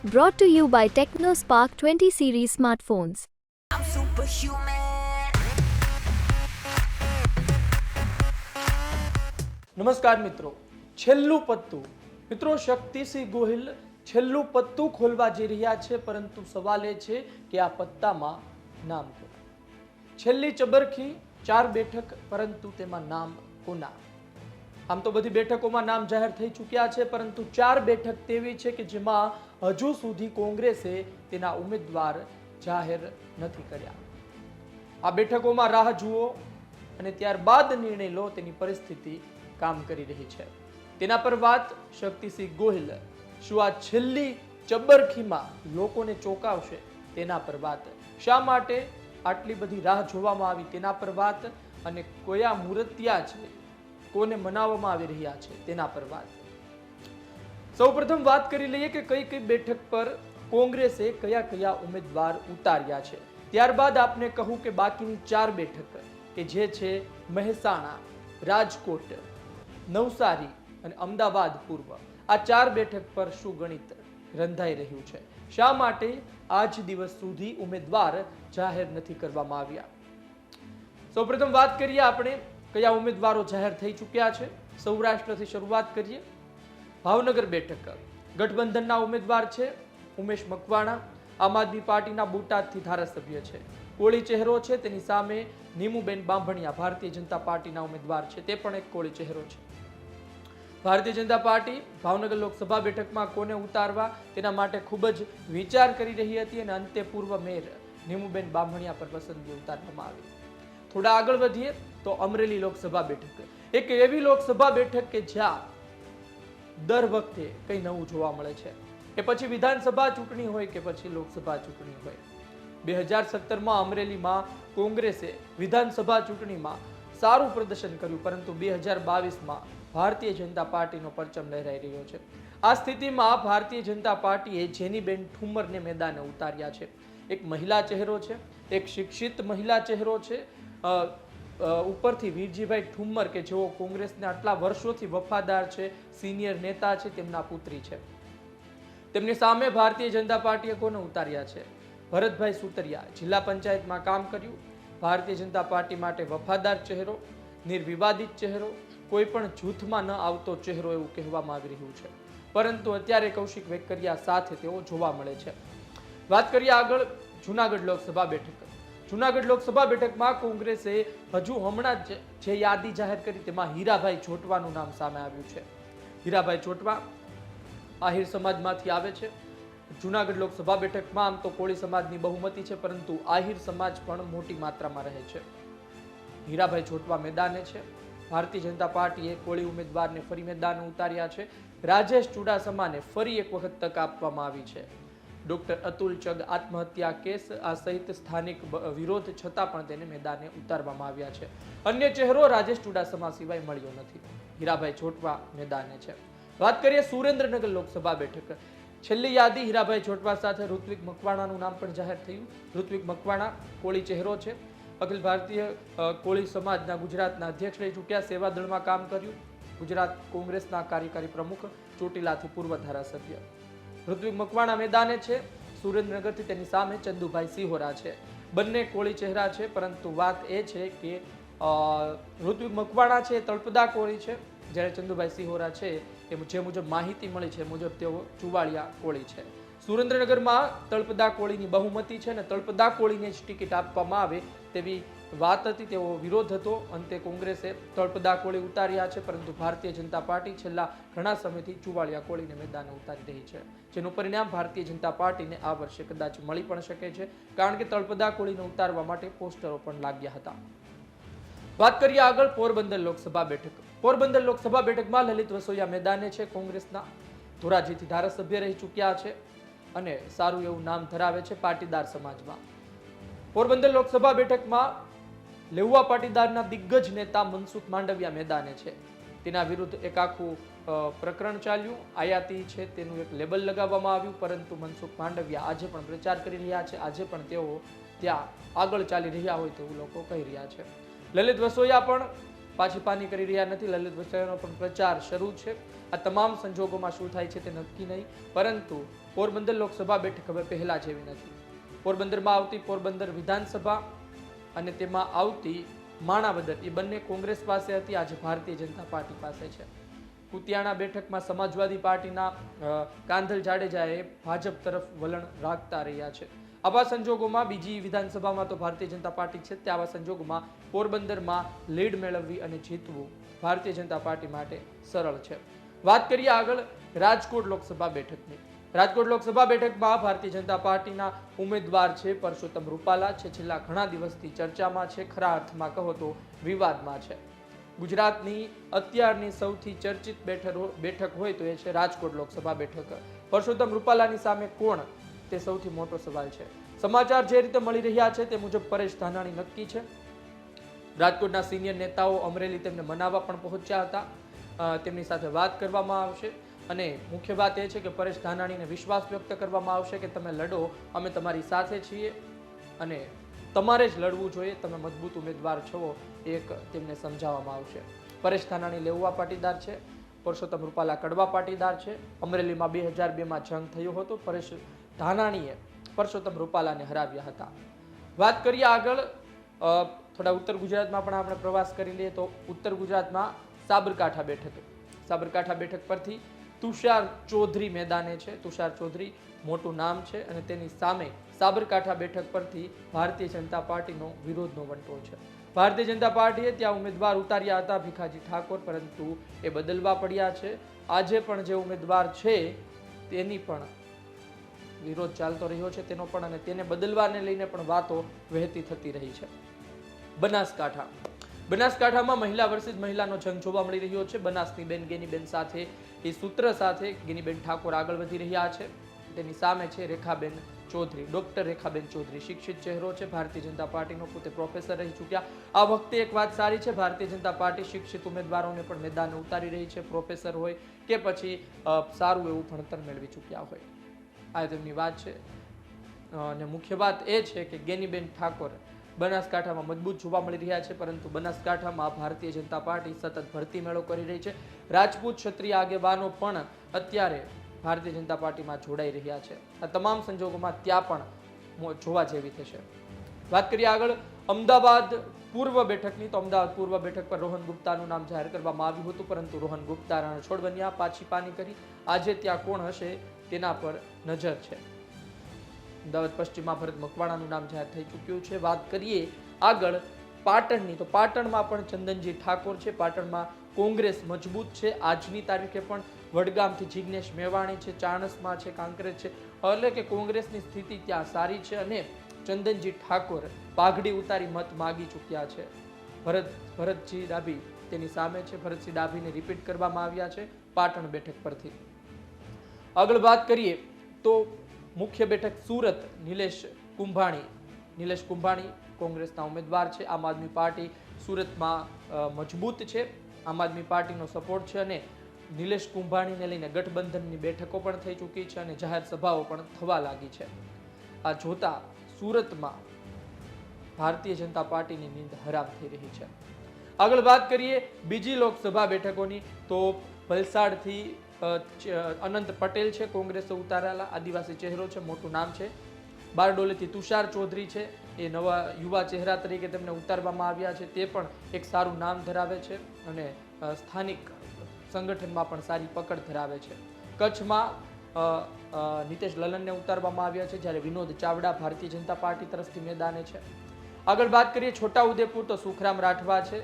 Brought to you by TechnoSpark 20 series smartphones. I'm superhuman. નમસ્કાર મિત્રો, છેલ્લું પત્તું મિત્રો શક્તિસિંહ ગોહિલ છેલ્લું પત્તું ખોલવા જઈ રહ્યા છે, પરંતુ સવાલ એ છે કે આ પત્તામાં નામ કોના? છેલ્લી ચબરખી 4 બેઠક, પરંતુ તેમાં નામ કોના? આમ તો બધી બેઠકોમાં નામ જાહેર થઈ ચૂક્યા છે, પરંતુ 4 બેઠક તેવી છે કે જેમાં હજુ સુધી કોંગ્રેસે તેના ઉમેદવાર જાહેર નથી કર્યા. આ બેઠકોમાં રાહ જુઓ અને ત્યારબાદ નિર્ણય લો તેની પરિસ્થિતિ કામ કરી રહી છે. તેના પર વાત શક્તિસિંહ ગોહિલ શું આ છેલ્લી ચબરખીમાં લોકોને ચોંકાવશે તેના પર વાત, શા માટે આટલી બધી રાહ જોવામાં આવી તેના પર વાત, અને કયા મૂર્તિયા છે, કોને મનાવવામાં આવી રહ્યા છે તેના પર વાત. સૌપ્રથમ વાત કરી લઈએ કે કઈ કઈ બેઠક પર કોંગ્રેસે કયા કયા ઉમેદવાર ઉતાર્યા છે. ત્યારબાદ આપને કહું કે બાકીની 4 બેઠક કે જે છે મહેસાણા, રાજકોટ, નવસારી અને અમદાવાદ પૂર્વ, આ 4 બેઠક પર શું ગણિત રંધાઈ રહ્યું છે? શા માટે આજ દિવસ સુધી ઉમેદવાર જાહેર નથી કરવામાં આવ્યા? સૌપ્રથમ વાત કરીએ આપણે કયા ઉમેદવારો જાહેર થઈ ચૂક્યા છે. સૌરાષ્ટ્રથી શરૂઆત કરીએ. ભાવનગર બેઠક ગઠબંધનના ઉમેદવાર છે ઉમેશ મકવાણા, આમ આદમી પાર્ટીના બોટાદથી ધારાસભ્ય છે. કોળી ચહેરો છે, તેની સામે નીમુબેન બાંભણિયા ભારતીય જનતા પાર્ટીના ઉમેદવાર છે, તે પણ એક કોળી ચહેરો છે. ભારતીય જનતા પાર્ટી ભાવનગર લોકસભા બેઠકમાં કોને ઉતારવા તેના માટે ખૂબ જ વિચાર કરી રહી હતી અને અંતે પૂર્વ મેયર નીમુબેન બાંભણિયા પર પસંદગી ઉતારવામાં આવી. થોડા આગળ વધીએ તો અમરેલી લોકસભા બેઠક, એક એવી લોકસભા બેઠક કે જ્યાં દર વખતે કંઈ નવું જોવા મળે છે. એ પછી વિધાનસભા ચૂંટણી હોય કે પછી લોકસભા ચૂંટણી હોય. 2017માં અમરેલીમાં કોંગ્રેસે વિધાનસભા ચૂંટણીમાં સારું પ્રદર્શન કર્યું, પરંતુ 2022માં ભારતીય જનતા પાર્ટીનો પરચમ લહેરાઈ રહ્યો છે. આ સ્થિતિમાં ભારતીય જનતા પાર્ટીએ જેનીબેન ઠુમ્મરને મેદાને ઉતાર્યા છે. એક મહિલા ચહેરો છે, એક શિક્ષિત મહિલા ચહેરો છે, ઉપરથી વીરજીભાઈ ઠુમ્મર કે જેઓ કોંગ્રેસને આટલા વર્ષોથી વફાદાર છે, સિનિયર નેતા છે, તેમના પુત્રી છે. તેમની સામે ભારતીય જનતા પાર્ટીએ કોને ઉતાર્યા છે? ભરતભાઈ સુતરિયા, જિલ્લા પંચાયતમાં કામ કર્યું, ભારતીય જનતા પાર્ટી માટે વફાદાર ચહેરો, નિર્વિવાદિત ચહેરો, કોઈ પણ જૂથમાં ન આવતો ચહેરો એવું કહેવામાં આવી રહ્યું છે, પરંતુ અત્યારે કૌશિક વેકરિયા સાથે તેઓ જોવા મળે છે. વાત કરીએ આગળ જૂનાગઢ લોકસભા બેઠક. જૂનાગઢ લોકસભા બેઠકમાં કોંગ્રેસે હજુ હમણાં જ જે યાદી જાહેર કરી તેમાં હીરાભાઈ જોટવાનું નામ સામે આવ્યું છે. હીરાભાઈ જોટવા આહિર સમાજમાંથી આવે છે. જૂનાગઢ લોકસભા બેઠકમાં આમ તો કોળી સમાજની બહુમતી છે, પરંતુ આહિર સમાજ પણ મોટી માત્રામાં રહે છે. હીરાભાઈ જોટવા મેદાને છે. ભારતીય જનતા પાર્ટીએ કોળી ઉમેદવારને ફરી મેદાને ઉતાર્યા છે. રાજેશ ચુડાસમાને ફરી એક વખત તક આપવામાં આવી છે. ડોક્ટર અતુલ ચગ આત્મહત્યા કેસ આ સહિત સ્થાનિક વિરોધ છતાં પણ તેને મેદાને ઉતારવામાં આવ્યા છે. અન્ય ચહેરો રાજેશ ચુડાસમા સિવાય મળ્યો નથી. હીરાભાઈ જોટવા મેદાને છે. વાત કરીએ સુરેન્દ્રનગર લોકસભા બેઠક. છેલ્લી યાદી હીરાભાઈ જોટવા સાથે ઋત્વિક મકવાણાનું નામ પણ જાહેર થયું. ઋત્વિક મકવાણા કોળી ચહેરો છે, અખિલ ભારતીય કોળી સમાજના ગુજરાતના અધ્યક્ષ રહી ચૂક્યા, સેવા દળમાં કામ કર્યું, ગુજરાત કોંગ્રેસના કાર્યકારી પ્રમુખ, ચોટીલાથી પૂર્વ ધારાસભ્ય. ઋત્વિક મકવાણા મેદાને છે. સુરેન્દ્રનગરથી તેની સામે ચંદુભાઈ સિહોરા છે. બંને કોળી ચહેરા છે, પરંતુ વાત એ છે કે ઋત્વિક મકવાણા છે તળપદા કોળી છે, જ્યારે ચંદુભાઈ સિહોરા છે એ જે મુજબ માહિતી મળી છે મુજબ તેઓ ચુવાડિયા કોળી છે. સુરેન્દ્રનગરમાં તળપદા કોળીની બહુમતી છે અને તળપદા કોળીને જ ટિકિટ આપવામાં આવે તેવી વાત હતી, તેવો વિરોધ હતો. અંતે કોંગ્રેસે તળપદા કોળી ઉતાર્યા છે, પરંતુ ભારતીય જનતા પાર્ટી છેલ્લા ઘણા સમયથી ચુવાડિયા કોળીને મેદાને ઉતારી રહી છે, જેનું પરિણામ ભારતીય જનતા પાર્ટીને આ વર્ષે કદાચ મળી પણ શકે છે, કારણ કે તળપદા કોળીને ઉતારવા માટે પોસ્ટરો પણ લાગ્યા હતા. વાત કરીએ આગળ પોરબંદર લોકસભા બેઠક. પોરબંદર લોકસભા બેઠકમાં લલિત વસોયા મેદાને છે. કોંગ્રેસના ધોરાજીથી ધારાસભ્ય રહી ચૂક્યા છે અને સારું એવું નામ ધરાવે છે પાટીદાર સમાજમાં. પોરબંદર લોકસભા બેઠકમાં લેઉવા પાટીદારના દિગ્ગજ નેતા મનસુખ માંડવિયા મેદાને છે. તેના વિરુદ્ધ એક આખું પ્રકરણ ચાલ્યું, આયાતી છે તેનું એક લેબલ લગાવવામાં આવ્યું, પરંતુ મનસુખ માંડવિયા આજે પણ પ્રચાર કરી રહ્યા છે, આજે પણ તેઓ ત્યાં આગળ ચાલી રહ્યા હોય તેવું લોકો કહી રહ્યા છે. લલિત વસોયા પણ પાછી કરી રહ્યા નથી. લલિત વસૈયાનો પણ પ્રચાર શરૂ છે. આ તમામ સંજોગોમાં શું થાય છે તે નક્કી નહીં, પરંતુ પોરબંદર લોકસભા બેઠક હવે પહેલા જેવી નથી. પોરબંદરમાં આવતી પોરબંદર વિધાનસભા અને તેમાં આવતી માણાવદર એ બંને કોંગ્રેસ પાસે હતી, આજે ભારતીય જનતા પાર્ટી પાસે છે. કુતિયાણા બેઠકમાં સમાજવાદી પાર્ટીના કાંધલ જાડેજાએ ભાજપ તરફ વલણ રાખતા રહ્યા છે. આવા સંજોગોમાં બીજી વિધાનસભામાં તો ભારતીય જનતા પાર્ટી છે, આવા સંજોગોમાં પોરબંદરમાં લીડ મેળવવી અને જીતવું ભારતીય જનતા પાર્ટી માટે સરળ છે. વાત કરીએ આગળ રાજકોટ લોકસભા બેઠકની. રાજકોટ લોકસભા બેઠકમાં ભારતીય જનતા પાર્ટીના ઉમેદવાર છે પરસોત્તમ રૂપાલા છે. છેલ્લા ઘણા દિવસથી ચર્ચામાં છે, ખરા અર્થમાં કહો તો વિવાદમાં છે. ગુજરાતની અત્યારની સૌથી ચર્ચિત બેઠક હોય તો એ છે રાજકોટ લોકસભા બેઠક. પરસોત્તમ રૂપાલાની સામે કોણ, તે સૌથી મોટો સવાલ છે. સમાચાર જે રીતે મળી રહ્યા છે તે મુજબ પરેશ ધાનાણી નક્કી છે. રાજકોટના સિનિયર નેતાઓ અમરેલી તેમને મનાવવા પણ પહોંચ્યા હતા. તેમની સાથે વાત કરવામાં આવશે અને મુખ્ય વાત એ છે કે પરેશ ધાનાણીને વિશ્વાસ વ્યક્ત કરવામાં આવશે કે તમે લડો, અમે તમારી સાથે છીએ અને તમારે જ લડવું જોઈએ, તમે મજબૂત ઉમેદવાર છો, એક તેમને સમજાવવામાં આવશે. પરેશ ધાનાણી લેઉવા પાટીદાર છે, પરસોત્તમ રૂપાલા કડવા પાટીદાર છે. અમરેલીમાં 2002માં જંગ થયો હતો. પરેશ ધાનાણીએ પરસોત્તમ રૂપાલાને હરાવ્યા હતા. વાત કરીએ આગળ થોડા ઉત્તર ગુજરાતમાં પણ આપણે પ્રવાસ કરી લઈએ તો ઉત્તર ગુજરાતમાં સાબરકાંઠા બેઠક પરથી તુષાર ચૌધરી મેદાને છે. તુષાર ચૌધરી મોટું નામ છે અને તેની સામે સાબરકાંઠા બેઠક પરથી ભારતીય જનતા પાર્ટીનો વિરોધનો વંટોળ છે. ભારતીય જનતા પાર્ટીએ ત્યાં ઉમેદવાર ઉતાર્યા હતા ભીખાજી ઠાકોર, પરંતુ એ બદલવા પડ્યા છે. આજે પણ જે ઉમેદવાર છે તેની પણ વિરોધ ચાલતો રહ્યો છે, તેનો પણ, અને તેને બદલવાને લઈને પણ વાતો વહેતી થતી રહી છે. બનાસકાંઠામાં મહિલા વર્સિસ મહિલાનો જંગ જોવા મળી રહ્યો છે. બનાસની બેન ગેનીબેન સાથે એ સૂત્ર સાથે ગેનીબેન ઠાકોર આગળ વધી રહ્યા છે. તેની સામે છે રેખાબેન ચૌધરી, ડોક્ટર રેખાબેન ચૌધરી. શિક્ષિત ચહેરો છે ભારતીય જનતા પાર્ટીનો, પોતે પ્રોફેસર રહી ચૂક્યા. આ વખતે એક વાત સારી છે, ભારતીય જનતા પાર્ટી શિક્ષિત ઉમેદવારોને પણ મેદાને ઉતારી રહી છે, પ્રોફેસર હોય કે પછી સારું એવું ભણતર મેળવી ચૂક્યા હોય. આ તેમની વાત છે. અને મુખ્ય વાત એ છે કે ગેનીબેન ઠાકોર બનાસકાંઠામાં મજબૂત જોવા મળી રહ્યા છે, પરંતુ બનાસકાંઠામાં ભારતીય જનતા પાર્ટી સતત ભરતી મેળો કરી રહી છે. રાજપૂત ક્ષત્રિય આગેવાનો પણ અત્યારે ભારતીય જનતા પાર્ટીમાં જોડાઈ રહ્યા છે. આ તમામ સંજોગોમાં ત્યાં પણ જોવા જેવી થશે. વાત કરીએ આગળ અમદાવાદ પૂર્વ બેઠકની, તો અમદાવાદ પૂર્વ બેઠક પર રોહન ગુપ્તાનું નામ જાહેર કરવામાં આવ્યું હતું, પરંતુ રોહન ગુપ્તા રણછોડ બન્યા, પાછી પાની કરી. આજે ત્યાં કોણ હશે તેના પર નજર છે. અમદાવાદ પશ્ચિમમાં ભરત મકવાણાનું નામ જાહેર થઈ ચૂક્યું છે. વાત કરીએ આગળ પાટણની, તો પાટણમાં પણ ચંદનજી ઠાકોર છે. પાટણમાં કોંગ્રેસ મજબૂત છે. આજની તારીખે પણ વડગામથી જિગ્નેશ મેવાણી છે, ચાણસમાં છે, કાંકરેજ છે, એટલે કે કોંગ્રેસની સ્થિતિ ત્યાં સારી છે. અને ચંદનજી ઠાકોર પાઘડી ઉતારી મત માગી ચૂક્યા છે. ભરતજી ડાભી તેની સામે છે. ભરતસિંહ ડાભીને રિપીટ કરવામાં આવ્યા છે પાટણ બેઠક પરથી. આગળ વાત કરીએ તો મુખ્ય બેઠક સુરત, નિલેશ કુંભાણી કોંગ્રેસના ઉમેદવાર છે. આમ આદમી પાર્ટી સુરતમાં મજબૂત છે, આમ આદમી પાર્ટીનો સપોર્ટ છે અને નિલેશ કુંભાણીને લઈને ગઠબંધનની બેઠકો પણ થઈ ચૂકી છે અને જાહેર સભાઓ પણ થવા લાગી છે. આ જોતા સુરતમાં ભારતીય જનતા પાર્ટીની નીંદ હરામ થઈ રહી છે. આગળ વાત કરીએ બીજી લોકસભા બેઠકોની, તો વલસાડથી અનંત પટેલ છે, કોંગ્રેસે ઉતારેલા આદિવાસી ચહેરો છે, મોટું નામ છે. બારડોલીથી તુષાર ચૌધરી છે, એ નવા યુવા ચહેરા તરીકે તેમને ઉતારવામાં આવ્યા છે. તે પણ એક સારું નામ ધરાવે છે અને સ્થાનિક સંગઠનમાં પણ સારી પકડ ધરાવે છે. કચ્છમાં નીતેશ લલનને ઉતારવામાં આવ્યા છે, જ્યારે વિનોદ ચાવડા ભારતીય જનતા પાર્ટી તરફથી મેદાને છે. આગળ વાત કરીએ છોટાઉદેપુર, તો સુખરામ રાઠવા છે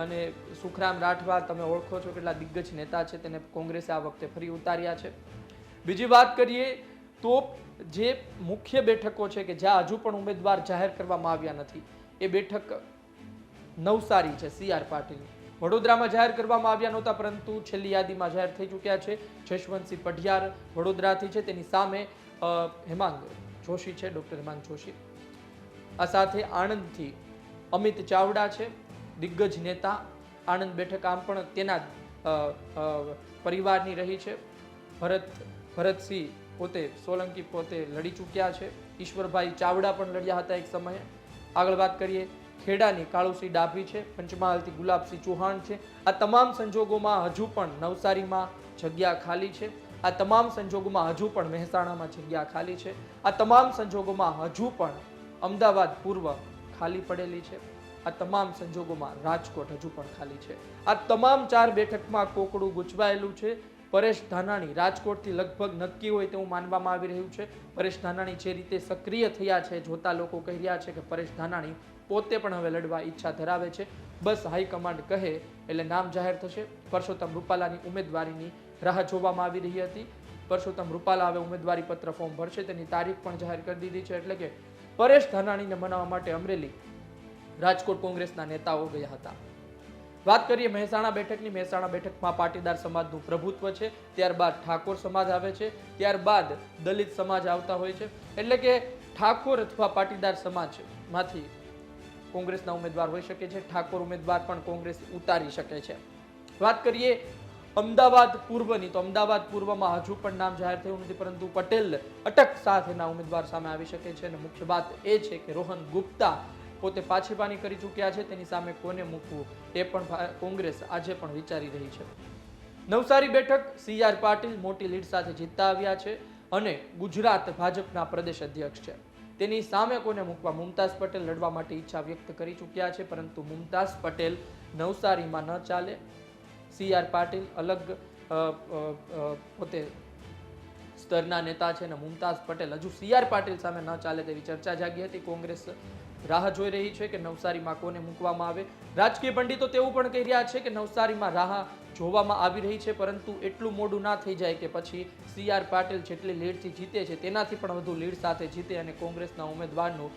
અને સુખરામ રાઠવા તમે ઓળખો છો, કેટલા દિગ્ગજ નેતા છે, તેને કોંગ્રેસે આ વખતે ફરી ઉતાર્યા છે. બીજી વાત કરીએ તો જે મુખ્ય બેઠકો છે કે જ્યાં હજુ પણ ઉમેદવાર જાહેર કરવામાં આવ્યા નથી, એ બેઠક નવસારી છે CR પાટીલની. વડોદરામાં જાહેર કરવામાં આવ્યા નહોતા, પરંતુ છેલ્લી યાદીમાં જાહેર થઈ ચૂક્યા છે. જશવંતસિંહ પઢિયાર વડોદરાથી છે, તેની સામે હેમાંગ જોશી છે, ડોક્ટર હેમાંગ જોશી. આ સાથે આણંદથી અમિત ચાવડા છે, દિગ્ગજ નેતા. આણંદ બેઠક આમ પણ તેના પરિવારની રહી છે. ભરતસિંહ પોતે સોલંકી પોતે લડી ચૂક્યા છે. ઈશ્વરભાઈ ચાવડા પણ લડ્યા હતા એક સમયે. આગળ વાત કરીએ ખેડાની કાળુસિંહ ડાભી છે, પંચમહાલથી ગુલાબસિંહ ચૌહાણ છે. આ તમામ સંજોગોમાં હજુ પણ નવસારીમાં જગ્યા ખાલી છે. આ તમામ સંજોગોમાં હજુ પણ મહેસાણામાં જગ્યા ખાલી છે. આ તમામ સંજોગોમાં હજુ પણ અમદાવાદ પૂર્વ ખાલી પડેલી છે. આ તમામ સંજોગોમાં રાજકોટ હજુ પણ ખાલી છે. આ તમામ 4 બેઠકમાં કોકડું ગૂંચવાયેલું છે. પરેશ ધાનાણી રાજકોટથી લગભગ નક્કી હોય તેવું માનવામાં આવી રહ્યું છે. પરેશ ધાનાણી જે રીતે સક્રિય થયા છે, જોતા લોકો કહી રહ્યા છે કે પરેશ ધાનાણી પોતે પણ હવે લડવા ઈચ્છા ધરાવે છે. બસ હાઈકમાન્ડ કહે એટલે નામ જાહેર થશે. પરસોત્તમ રૂપાલાની ઉમેદવારીની રાહ જોવામાં આવી રહી હતી. પરસોત્તમ રૂપાલા હવે ઉમેદવારી પત્ર ફોર્મ ભરશે, તેની તારીખ પણ જાહેર કરી દીધી છે. એટલે કે પરેશ ધાનાણીને મનાવવા માટે અમરેલી રાજકોટ કોંગ્રેસના નેતાઓ ગયા હતા. વાત કરીએ મહેસાણા બેઠકની. મહેસાણા બેઠકમાં પાટીદાર સમાજનું પ્રભુત્વ છે, ત્યારબાદ ઠાકોર સમાજ આવે છે, ત્યારબાદ દલિત સમાજ આવતા હોય છે. એટલે કે ઠાકોર અથવા પાટીદાર સમાજમાંથી કોંગ્રેસના ઉમેદવાર હોઈ શકે છે. ઠાકોર ઉમેદવાર પણ કોંગ્રેસ ઉતારી શકે છે. વાત કરીએ અમદાવાદ પૂર્વની, તો અમદાવાદ પૂર્વમાં હજુ પણ નામ જાહેર થયું નથી, પરંતુ પટેલ અટક સાથેના ઉમેદવાર સામે આવી શકે છે. અને મુખ્ય વાત એ છે કે રોહન ગુપ્તા પોતે પાછીપાની કરી ચૂક્યા છે. તેની સામે કોને મૂકવું એ પણ કોંગ્રેસ આજે પણ વિચારી રહી છે. નવસારી બેઠક CR પાટીલ મોટી લીડ સાથે જીતતા આવ્યા છે અને ગુજરાત ભાજપના પ્રદેશ અધ્યક્ષ છે. તેની સામે કોને મૂકવા મુમતાઝ પટેલ લડવા માટે ઈચ્છા વ્યક્ત કરી ચૂક્યા છે, પરંતુ મુમતાઝ પટેલ નવસારીમાં ન ચાલે. CR પાટીલ અલગ પોતે સ્તરના નેતા છે અને મુમતાઝ પટેલ હજુ CR પાટીલ સામે ન ચાલે તેવી ચર્ચા જાગી હતી. કોંગ્રેસ રાહ જોઈ રહી છે કે નવસારીમાં કોને મૂકવામાં આવે. રાજકીય પંડિતો તેવું પણ કહી રહ્યા છે કે નવસારીમાં રાહ જોવામાં આવી રહી છે, પરંતુ એટલું મોડું ના થઈ જાય કે પછી CR પાટીલ જેટલી લીડથી જીતે છે તેનાથી પણ વધુ લીડ સાથે જીતે અને કોંગ્રેસના ઉમેદવારનું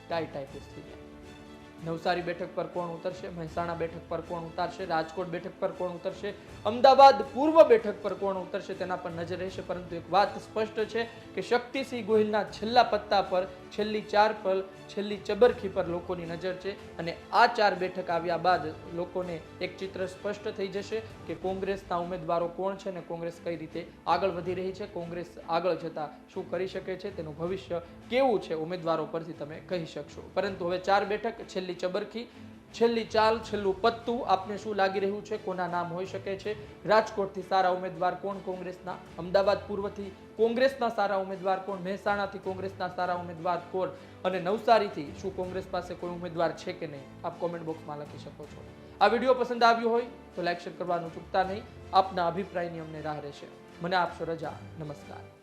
ટાઈપીસ થઈ જાય. નવસારી બેઠક પર કોણ ઉતરશે, મહેસાણા બેઠક પર કોણ ઉતરશે, રાજકોટ બેઠક પર કોણ ઉતરશે, અમદાવાદ પૂર્વ બેઠક પર કોણ ઉતરશે તેના પર નજર રહેશે. પરંતુ એક વાત સ્પષ્ટ છે કે શક્તિસિંહ ગોહિલના છેલ્લા પત્તા પર, છેલ્લી 4 પર, છેલ્લી ચબરખી પર લોકોની નજર છે. અને આ 4 બેઠક આવ્યા બાદ લોકોને એક ચિત્ર સ્પષ્ટ થઈ જશે કે કોંગ્રેસના ઉમેદવારો કોણ છે અને કોંગ્રેસ કઈ રીતે આગળ વધી રહી છે. કોંગ્રેસ આગળ જતા શું કરી શકે છે, તેનું ભવિષ્ય કેવું છે, ઉમેદવારો પરથી તમે કહી શકશો. પરંતુ હવે 4 બેઠક, છેલ્લી ચબરખી, છેલ્લી ચાલ, છેલ્લું પત્તું, આપને શું લાગી રહ્યું છે, કોના નામ હોઈ શકે છે? રાજકોટથી સારા ઉમેદવાર કોણ કોંગ્રેસના? અમદાવાદ પૂર્વથી કોંગ્રેસના સારા ઉમેદવાર કોણ? મહેસાણાથી કોંગ્રેસના સારા ઉમેદવાર કોણ? અને નવસારીથી શું કોંગ્રેસ પાસે કોઈ ઉમેદવાર છે કે નહીં? આપ કોમેન્ટ બોક્સમાં લખી શકો છો. આ વિડીયો પસંદ આવ્યો હોય તો લાઈક શેર કરવાનું ચૂકતા નહીં. આપના અભિપ્રાયની અમને રાહ રહેશે. મને આપશો રજા. નમસ્કાર.